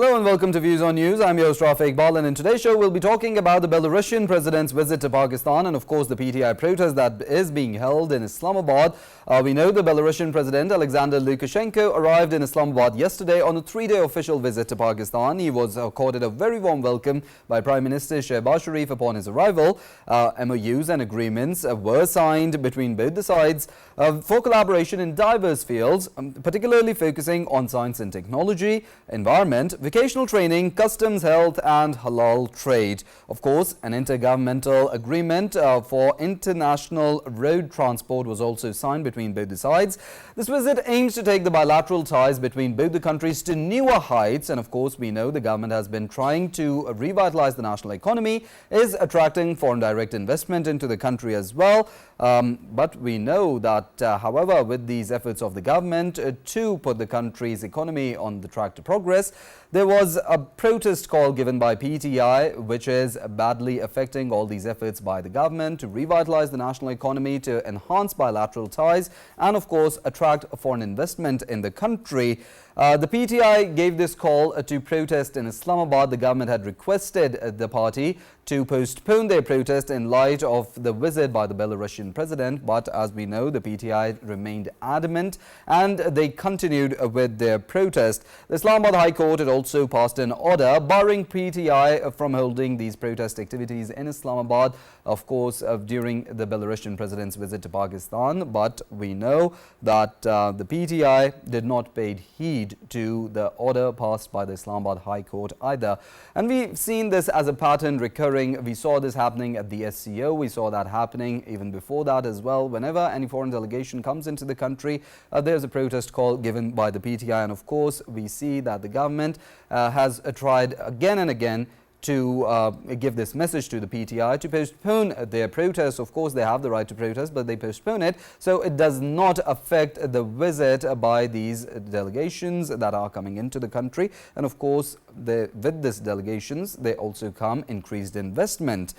Hello and welcome to Views on News. I'm your host Rafiq Iqbal, and in today's show we'll be talking about the Belarusian president's visit to Pakistan and of course the PTI protest that is being held in Islamabad. We know the Belarusian president Alexander Lukashenko arrived in Islamabad yesterday on a 3-day official visit to Pakistan. He was accorded a very warm welcome by Prime Minister Shehbaz Sharif upon his arrival. MOUs and agreements were signed between both the sides for collaboration in diverse fields, particularly focusing on science and technology, environment, vocational training, customs, health and halal trade. Of course, an intergovernmental agreement for international road transport was also signed between both the sides. This visit aims to take the bilateral ties between both the countries to newer heights, and of course we know the government has been trying to revitalize the national economy, is attracting foreign direct investment into the country as well. But we know that however, with these efforts of the government to put the country's economy on the track to progress, there was a protest call given by PTI which is badly affecting all these efforts by the government to revitalize the national economy, to enhance bilateral ties and of course attract foreign investment in the country. The PTI gave this call to protest in Islamabad. The government had requested the party to postpone their protest in light of the visit by the Belarusian president, but as we know the PTI remained adamant and they continued with their protest. The Islamabad High Court had also passed an order barring PTI from holding these protest activities in Islamabad, of course during the Belarusian president's visit to Pakistan, but we know that the PTI did not pay heed to the order passed by the Islamabad High Court either. And we've seen this as a pattern recurring. We saw this happening at the SCO. We saw that happening even before that as well. Whenever any foreign delegation comes into the country, there's a protest call given by the PTI. And of course, we see that the government has tried again and again to give this message to the PTI to postpone their protest. Of course, they have the right to protest, but they postpone it so it does not affect the visit by these delegations that are coming into the country. And of course, with these delegations, they also come increased investment.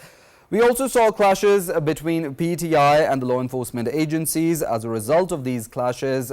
We also saw clashes between PTI and the law enforcement agencies. As a result of these clashes,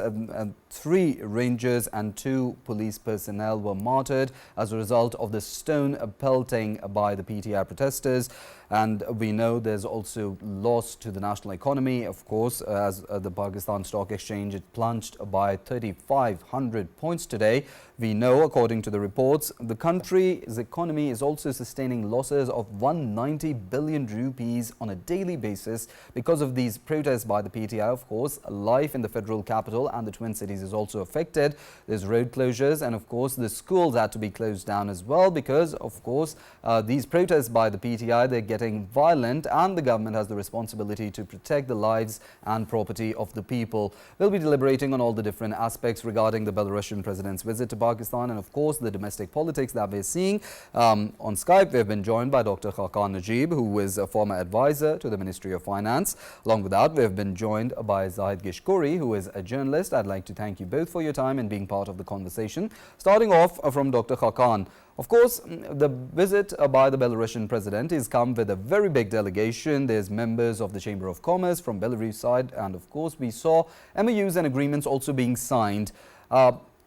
3 rangers and 2 police personnel were martyred as a result of the stone pelting by the PTI protesters. And we know there's also loss to the national economy. Of course, as the Pakistan Stock Exchange, it plunged by 3,500 points today. We know, according to the reports, the country's economy is also sustaining losses of 190 billion rupees on a daily basis because of these protests by the PTI. Of course, life in the federal capital and the Twin Cities is also affected. There's road closures and of course the schools had to be closed down as well because of course these protests by the PTI, they're getting violent and the government has the responsibility to protect the lives and property of the people. We'll be deliberating on all the different aspects regarding the Belarusian president's visit to Pakistan and of course the domestic politics that we're seeing. On Skype, we've been joined by Dr.Khaqan Najeeb, who is a former advisor to the Ministry of Finance. Along with that, we've been joined by Zahid Gishkori, who is a journalist. I'd like to thank you both for your time and being part of the conversation. Starting off from Dr. Khaqan. Of course, the visit by the Belarusian president has come with a very big delegation. There's members of the Chamber of Commerce from Belarus side, and of course we saw MOUs and agreements also being signed.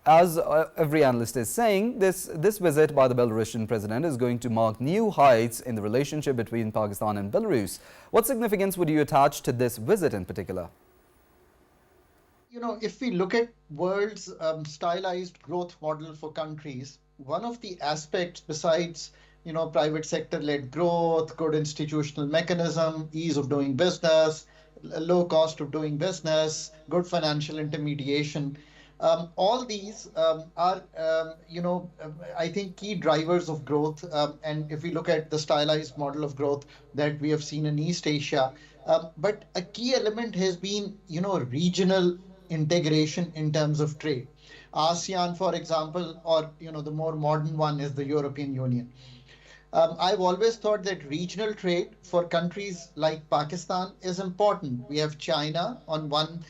As every analyst is saying, this visit by the Belarusian president is going to mark new heights in the relationship between Pakistan and Belarus. What significance would you attach to this visit in particular? You know, if we look at world's stylized growth model for countries, one of the aspects besides, private sector-led growth, good institutional mechanism, ease of doing business, low cost of doing business, good financial intermediation, all these are, I think key drivers of growth. And if we look at the stylized model of growth that we have seen in East Asia, but a key element has been, regional integration in terms of trade. ASEAN, for example, or the more modern one is the European Union. I've always thought that regional trade for countries like Pakistan is important. We have China on one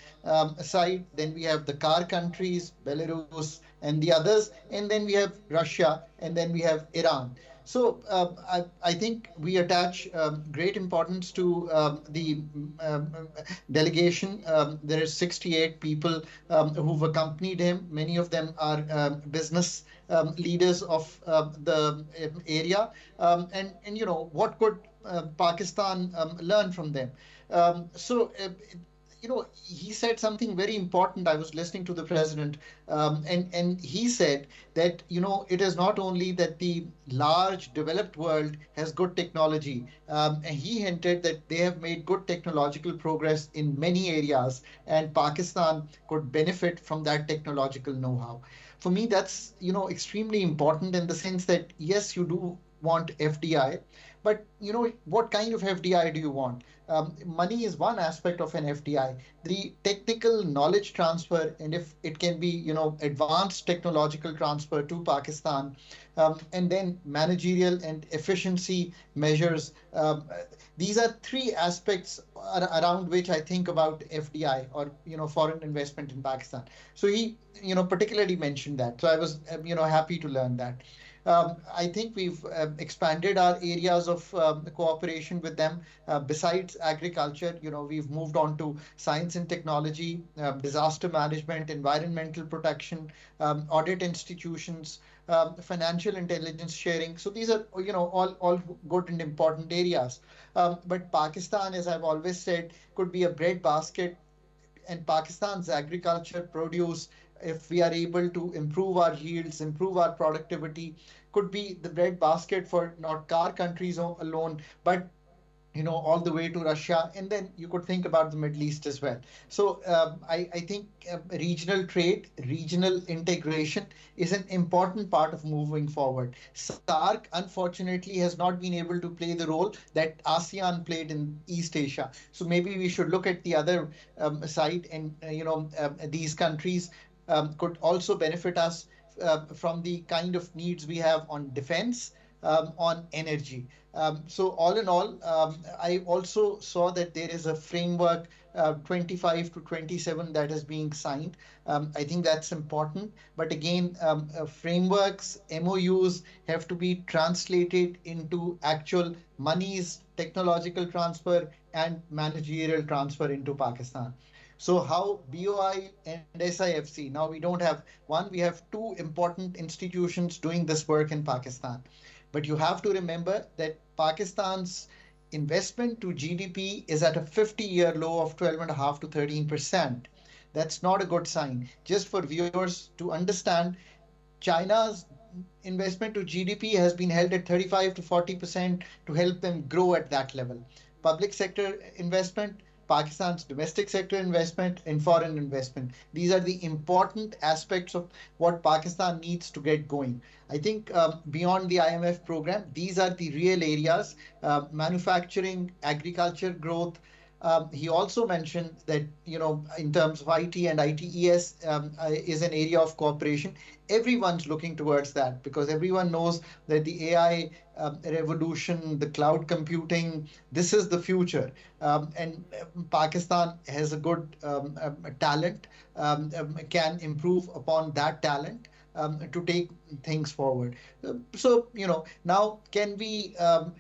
side, then we have the car countries, Belarus and the others, and then we have Russia, and then we have Iran. So I think we attach great importance to the delegation. There are 68 people who've accompanied him. Many of them are business leaders of the area. And you know, what could Pakistan learn from them? So he said something very important. I was listening to the president, and he said that it is not only that the large developed world has good technology, and he hinted that they have made good technological progress in many areas, and Pakistan could benefit from that technological know-how. For me, that's extremely important in the sense that yes, you do want FDI, but what kind of FDI do you want? Money is one aspect of an FDI. The technical knowledge transfer, and if it can be, advanced technological transfer to Pakistan, and then managerial and efficiency measures. These are three aspects around which I think about FDI, or foreign investment in Pakistan. So he particularly mentioned that. So I was happy to learn that. I think we've expanded our areas of cooperation with them. Besides agriculture, we've moved on to science and technology, disaster management, environmental protection, audit institutions, financial intelligence sharing. So these are, all good and important areas. But Pakistan, as I've always said, could be a breadbasket, and Pakistan's agriculture produce, if we are able to improve our yields, improve our productivity, could be the breadbasket for not our countries alone, but all the way to Russia, and then you could think about the Middle East as well. So I think regional trade, regional integration is an important part of moving forward. SARC, unfortunately, has not been able to play the role that ASEAN played in East Asia. So maybe we should look at the other side, and these countries could also benefit us from the kind of needs we have on defense, on energy. So all in all, I also saw that there is a framework 25 to 27 that is being signed. I think that's important. But again, frameworks, MOUs have to be translated into actual monies, technological transfer, and managerial transfer into Pakistan. So how BOI and SIFC, now we don't have one, we have two important institutions doing this work in Pakistan. But you have to remember that Pakistan's investment to GDP is at a 50-year low of 12.5 to 13%. That's not a good sign. Just for viewers to understand, China's investment to GDP has been held at 35 to 40% to help them grow at that level. Public sector investment, Pakistan's domestic sector investment, and foreign investment. These are the important aspects of what Pakistan needs to get going. I think beyond the IMF program, these are the real areas: manufacturing, agriculture growth. He also mentioned that, in terms of IT and ITES is an area of cooperation. Everyone's looking towards that because everyone knows that the AI revolution, the cloud computing, this is the future. And Pakistan has a good talent, can improve upon that talent to take things forward. So, now can we,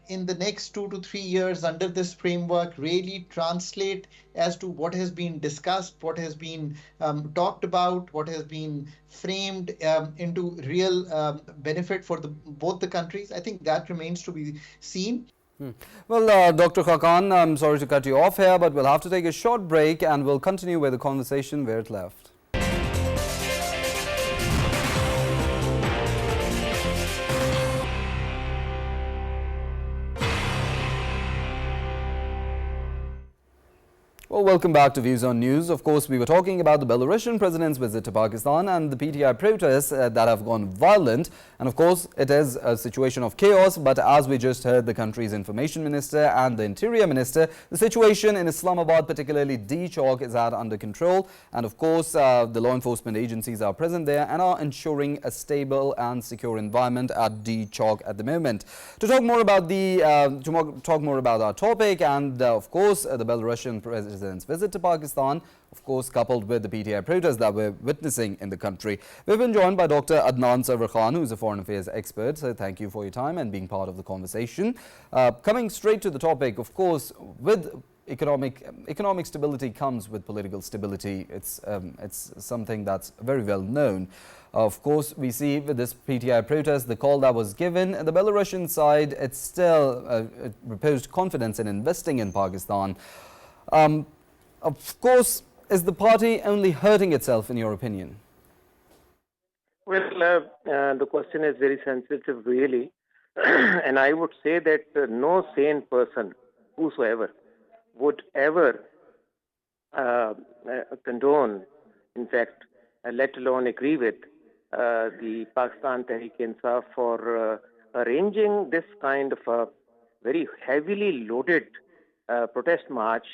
in the next 2 to 3 years under this framework, really translate as to what has been discussed, what has been talked about, what has been framed into real benefit for both the countries? I think that remains to be seen. Well, Dr. Khaqan, I'm sorry to cut you off here, but we'll have to take a short break and we'll continue with the conversation where it left. Well, welcome back to Views on News. Of course, we were talking about the Belarusian president's visit to Pakistan and the PTI protests that have gone violent. And of course, it is a situation of chaos. But as we just heard the country's information minister and the interior minister, the situation in Islamabad, particularly D Chowk, is under control. And of course, the law enforcement agencies are present there and are ensuring a stable and secure environment at D Chowk at the moment. To talk more about our topic and of course the Belarusian president president's visit to Pakistan, of course, coupled with the PTI protests that we're witnessing in the country. We've been joined by Dr. Adnan Sarwar, who's a foreign affairs expert. So thank you for your time and being part of the conversation. Coming straight to the topic, of course, with economic stability comes with political stability. It's something that's very well known. Of course, we see with this PTI protest, the call that was given, the Belarusian side, it's still reposed confidence in investing in Pakistan. Of course, is the party only hurting itself, in your opinion? Well, the question is very sensitive, really. And I would say that no sane person, whosoever, would ever condone, in fact, let alone agree with the Pakistan Tehreek-e-Insaf for arranging this kind of a very heavily loaded protest march,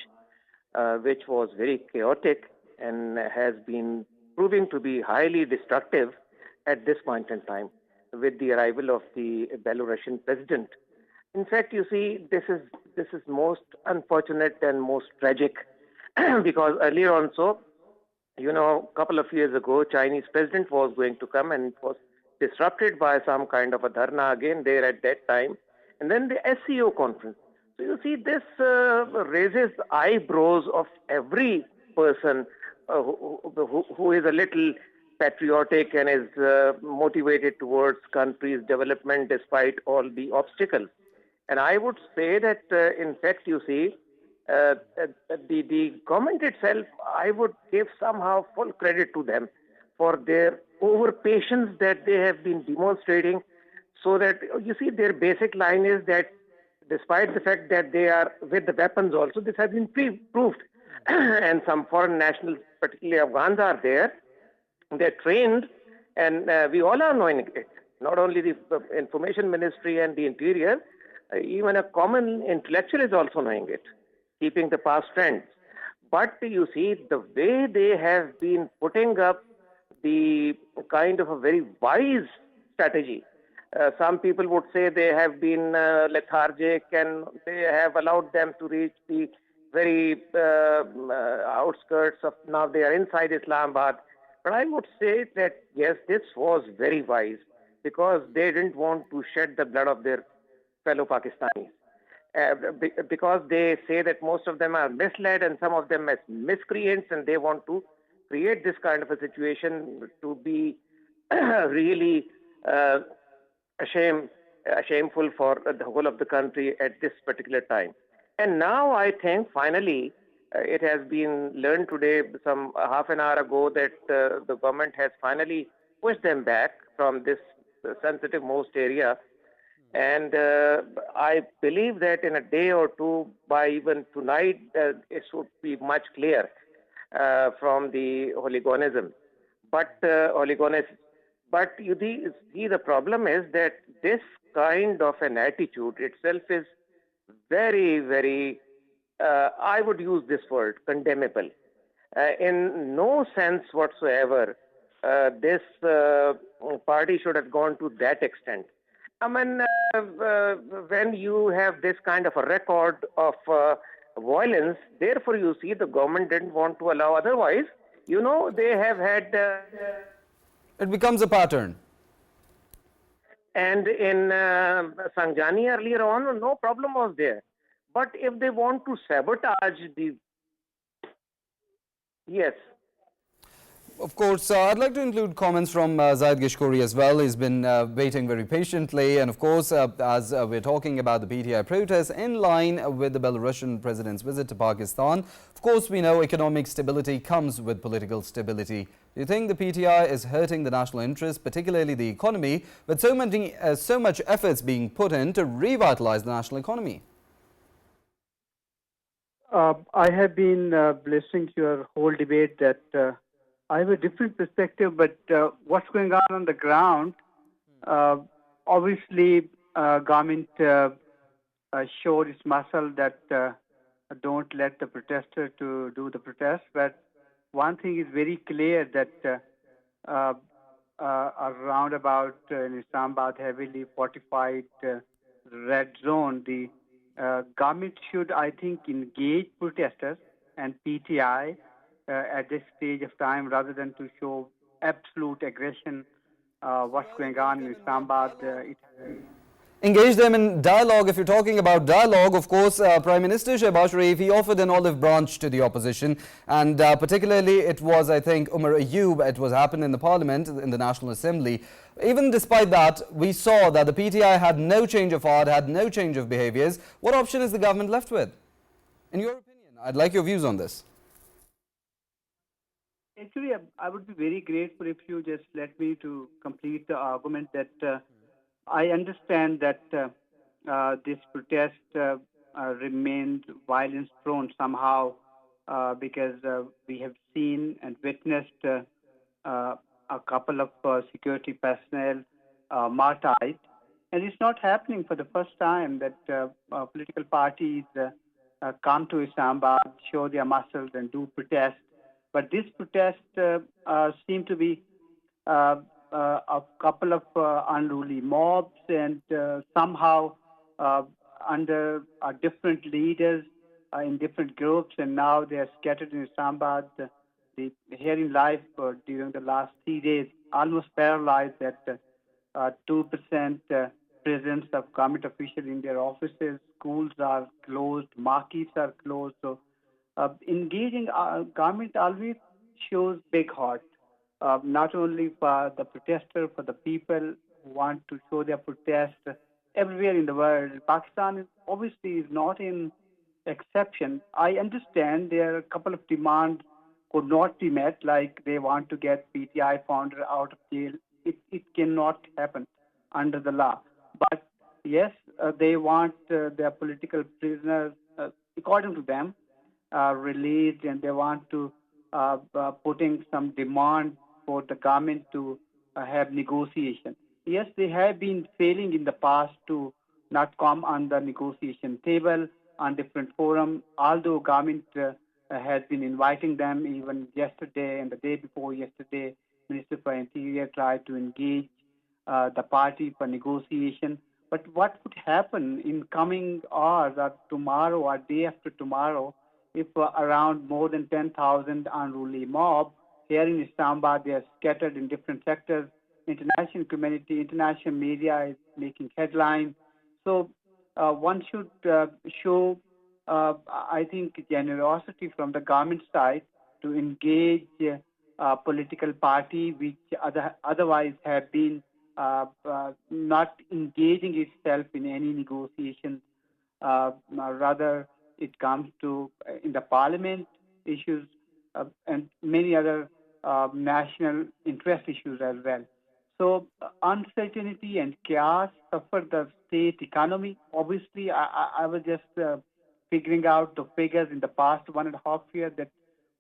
which was very chaotic and has been proving to be highly destructive at this point in time with the arrival of the Belarusian president. In fact, you see, this is most unfortunate and most tragic because earlier on, so, a couple of years ago, Chinese president was going to come and it was disrupted by some kind of a dharna again there at that time. And then the SCO conference. So you see, this raises eyebrows of every person who is a little patriotic and is motivated towards country's development despite all the obstacles. And I would say that, in fact, you see, the government itself, I would give somehow full credit to them for their over-patience that they have been demonstrating, so that, you see, their basic line is that despite the fact that they are with the weapons also, this has been proved. And some foreign nationals, particularly Afghans, are there. They're trained, and we all are knowing it. Not only the Information Ministry and the Interior, even a common intellectual is also knowing it, keeping the past trends. But you see, the way they have been putting up the kind of a very wise strategy. Some people would say they have been lethargic and they have allowed them to reach the very outskirts of, now they are inside Islamabad. But I would say that, yes, this was very wise because they didn't want to shed the blood of their fellow Pakistanis. Because they say that most of them are misled and some of them as miscreants, and they want to create this kind of a situation to be really shameful for the whole of the country at this particular time. And now I think finally it has been learned today, some half an hour ago, that the government has finally pushed them back from this sensitive most area. And I believe that in a day or two, by even tonight, it should be much clear from the hooliganism. But But you see, the problem is that this kind of an attitude itself is very, very, I would use this word, condemnable. In no sense whatsoever, this party should have gone to that extent. I mean, when you have this kind of a record of violence, therefore you see the government didn't want to allow. Otherwise, they have had... It becomes a pattern. And in Sangjani earlier on, no problem was there. But if they want to sabotage the... Yes. Of course, I'd like to include comments from Zahid Gishkori as well. He's been waiting very patiently. And of course, as we're talking about the PTI protests in line with the Belarusian president's visit to Pakistan, of course, we know economic stability comes with political stability. Do you think the PTI is hurting the national interest, particularly the economy, with so much efforts being put in to revitalize the national economy? I have been listening to your whole debate that I have a different perspective, but what's going on the ground, obviously government showed its muscle that don't let the protester to do the protest. But one thing is very clear that around about in Islamabad heavily fortified red zone, the government should, I think, engage protesters and PTI at this stage of time, rather than to show absolute aggression. What's going on in Islamabad? Engage them in dialogue. If you're talking about dialogue, of course, Prime Minister Shehbaz Sharif, he offered an olive branch to the opposition, and particularly it was, I think, Umar Ayub. It was happened in the Parliament, in the National Assembly. Even despite that, we saw that the PTI had no change of heart, had no change of behaviors. What option is the government left with? In your opinion, I'd like your views on this. Actually, I would be very grateful if you just let me to complete the argument that I understand that this protest remained violence-prone somehow because we have seen and witnessed a couple of security personnel martyred. And it's not happening for the first time that political parties come to Islamabad, show their muscles and do protest. But this protest seemed to be a couple of unruly mobs, and somehow under different leaders in different groups, and now they are scattered in Islamabad. The hearing life during the last 3 days almost paralyzed at 2% presence of government officials in their offices. Schools are closed, markets are closed. So engaging government always shows big heart. Not only for the protester, for the people who want to show their protest everywhere in the world. Pakistan obviously is not an exception. I understand there are a couple of demands could not be met, like they want to get PTI founder out of jail. It cannot happen under the law. But yes, they want their political prisoners, according to them, released, and they want to putting some demand for the government to have negotiation. Yes, they have been failing in the past to not come on the negotiation table on different forum, although government has been inviting them. Even yesterday and the day before yesterday, Minister for Interior tried to engage the party for negotiation. But what would happen in coming hours or tomorrow or day after tomorrow if around more than 10,000 unruly mob here in Islamabad, they are scattered in different sectors? International community, international media is making headlines. So one should show, I think, generosity from the government side to engage political party which otherwise have been not engaging itself in any negotiations. Rather, it comes to in the parliament issues and many other national interest issues as well. So uncertainty and chaos suffer the state economy. Obviously, I was just figuring out the figures in the past 1.5 years that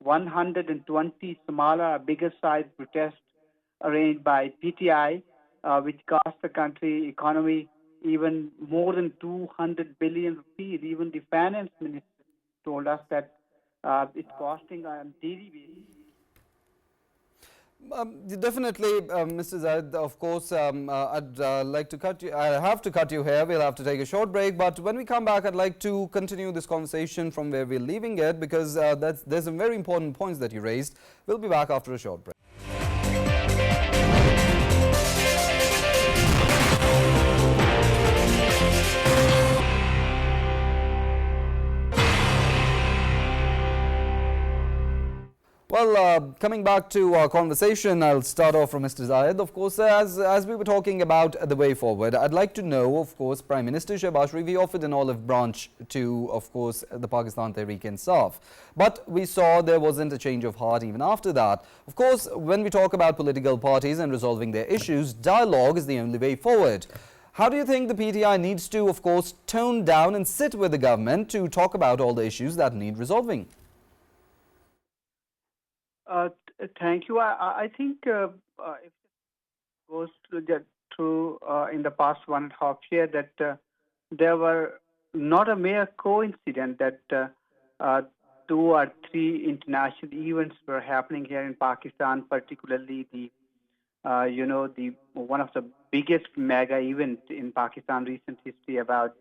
120 smaller, bigger size protests arranged by PTI, which cost the country economy even more than 200 billion rupees. Even the finance minister told us that it's costing on daily basis. Definitely, Mr. Zahid, of course, I'd like to cut you. I have to cut you here. We'll have to take a short break. But when we come back, I'd like to continue this conversation from where we're leaving it, because there's some very important points that you raised. We'll be back after a short break. Well, coming back to our conversation, I'll start off from Mr. Zahid. Of course, as we were talking about the way forward, I'd like to know, of course, Prime Minister Shehbaz Sharif offered an olive branch to, of course, the Pakistan Tehreek-e-Insaf. But we saw there wasn't a change of heart even after that. Of course, when we talk about political parties and resolving their issues, dialogue is the only way forward. How do you think the PTI needs to, of course, tone down and sit with the government to talk about all the issues that need resolving? Thank you. I think if it goes through in the past 1.5 years that there were not a mere coincidence that 2 or 3 international events were happening here in Pakistan, particularly the one of the biggest mega event in Pakistan recent history about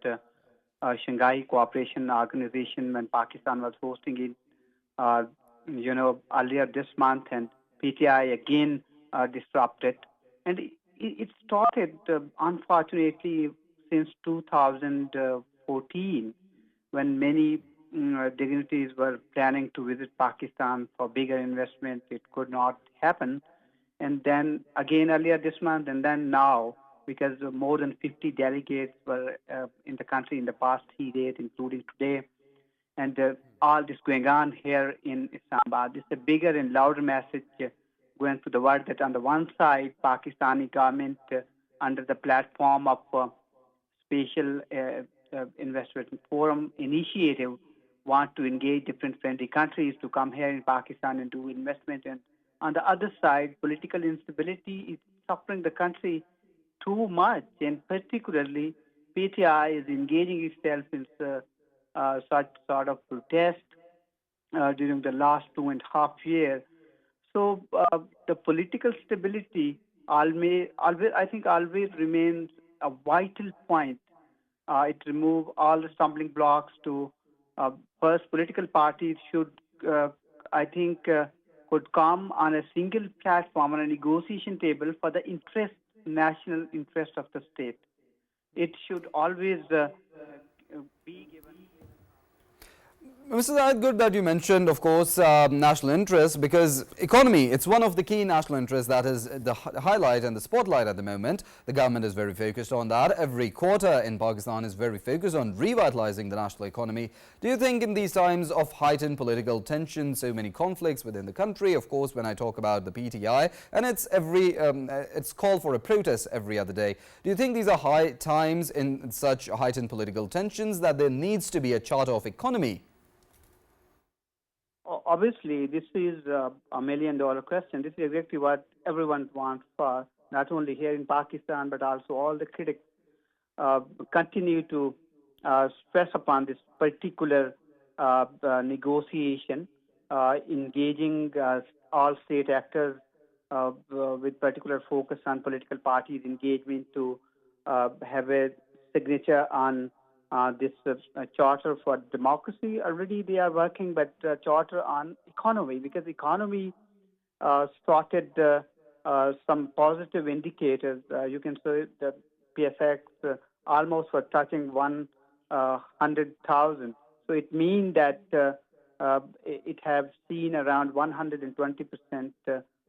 Shanghai Cooperation Organization, when Pakistan was hosting it. earlier this month, and PTI again disrupted. And it started, unfortunately, since 2014, when many dignitaries were planning to visit Pakistan for bigger investment. It could not happen. And then again earlier this month, and then now, because more than 50 delegates were in the country in the past 3 days, including today, and all this going on here in Islamabad. This is a bigger and louder message going to the world that on the one side, Pakistani government under the platform of Special Investment Forum Initiative want to engage different friendly countries to come here in Pakistan and do investment. And on the other side, political instability is suffering the country too much, and particularly PTI is engaging itself in such sort of protest during the last 2.5 years. So the political stability always, I think, always remains a vital point. It removes all the stumbling blocks to first political parties should, I think, could come on a single platform on a negotiation table for the national interest of the state. It should always be given. Mr. Zahid, good that you mentioned, of course, national interest, because economy, it's one of the key national interests that is the highlight and the spotlight at the moment. The government is very focused on that. Every quarter in Pakistan is very focused on revitalizing the national economy. Do you think in these times of heightened political tension, so many conflicts within the country, of course, when I talk about the PTI, and it's called for a protest every other day. Do you think these are high times in such heightened political tensions that there needs to be a charter of economy? Obviously, this is a $1 million question. This is exactly what everyone wants for, not only here in Pakistan, but also all the critics continue to stress upon this particular negotiation, engaging all state actors with particular focus on political parties' engagement to have a signature on this charter for democracy. Already they are working, but charter on economy, because economy started some positive indicators. You can say that PSX almost were touching 100,000. So it means that it have seen around 120%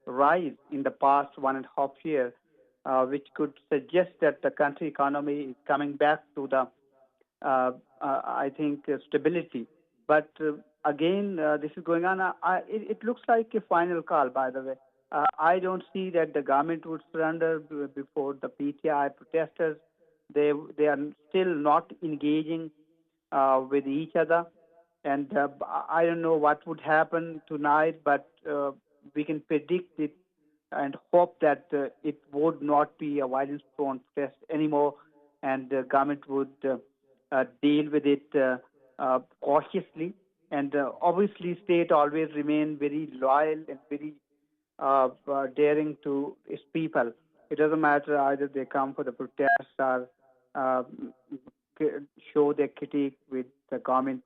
rise in the past 1.5 years, which could suggest that the country economy is coming back to the I think stability. But again, this is going on. It looks like a final call, by the way. I don't see that the government would surrender before the PTI protesters. They are still not engaging with each other. And I don't know what would happen tonight, but we can predict it and hope that it would not be a violence-prone protest anymore, and the government would deal with it cautiously. And obviously, state always remain very loyal and very daring to its people. It doesn't matter either they come for the protests or show their critique with the government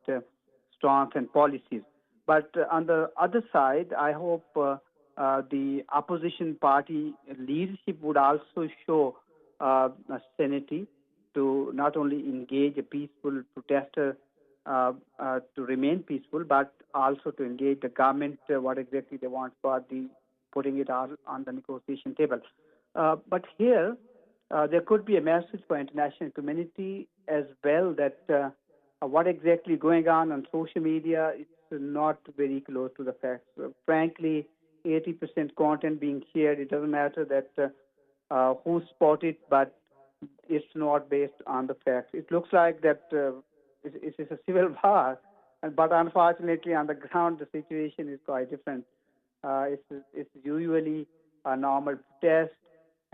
stance and policies. But on the other side, I hope the opposition party leadership would also show sanity to not only engage a peaceful protester to remain peaceful, but also to engage the government what exactly they want for the putting it all on the negotiation table. But here, there could be a message for international community as well that what exactly going on social media is not very close to the facts. Frankly, 80% content being shared, it doesn't matter that who spotted, but it's not based on the facts. It looks like that it is a civil war, but unfortunately on the ground the situation is quite different. It's usually a normal protest,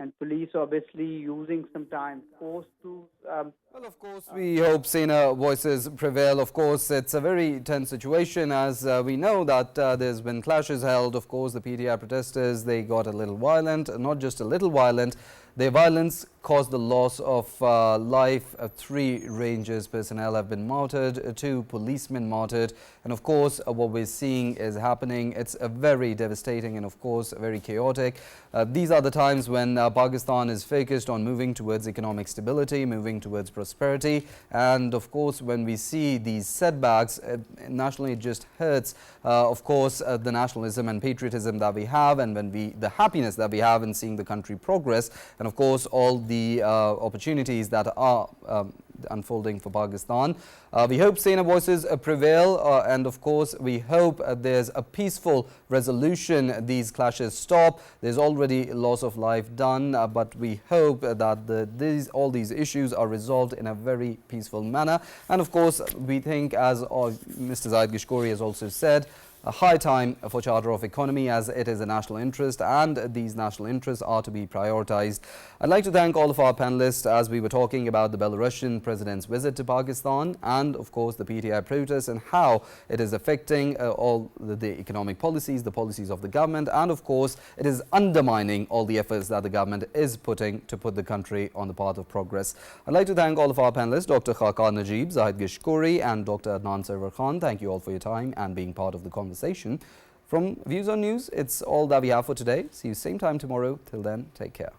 and police obviously using sometimes force to... Well, of course, we hope saner voices prevail. Of course, it's a very tense situation, as we know that there's been clashes held. Of course, the PTI protesters, they got a little violent, not just a little violent. Their violence caused the loss of life. 3 Rangers personnel have been martyred, 2 policemen martyred, and of course what we're seeing is happening. It's a very devastating and of course very chaotic. These are the times when Pakistan is focused on moving towards economic stability, moving towards prosperity, and of course when we see these setbacks, nationally it just hurts of course the nationalism and patriotism that we have, and when the happiness that we have in seeing the country progress, and of course all the opportunities that are unfolding for Pakistan. We hope saner voices prevail, and of course we hope there's a peaceful resolution. These clashes stop. There's already loss of life done, but we hope that all these issues are resolved in a very peaceful manner. And of course we think, as Mr. Zahid Gishkori has also said, a high time for charter of economy, as it is a national interest and these national interests are to be prioritized. I'd like to thank all of our panelists as we were talking about the Belarusian president's visit to Pakistan and of course the PTI protests and how it is affecting all the economic policies, the policies of the government, and of course it is undermining all the efforts that the government is putting to put the country on the path of progress. I'd like to thank all of our panelists, Dr.Khaqan Najeeb, Zahid Gishkori and Dr. Adnan Sarwar. Thank you all for your time and being part of the conversation. From Views on News, it's all that we have for today. See you same time tomorrow. Till then, take care.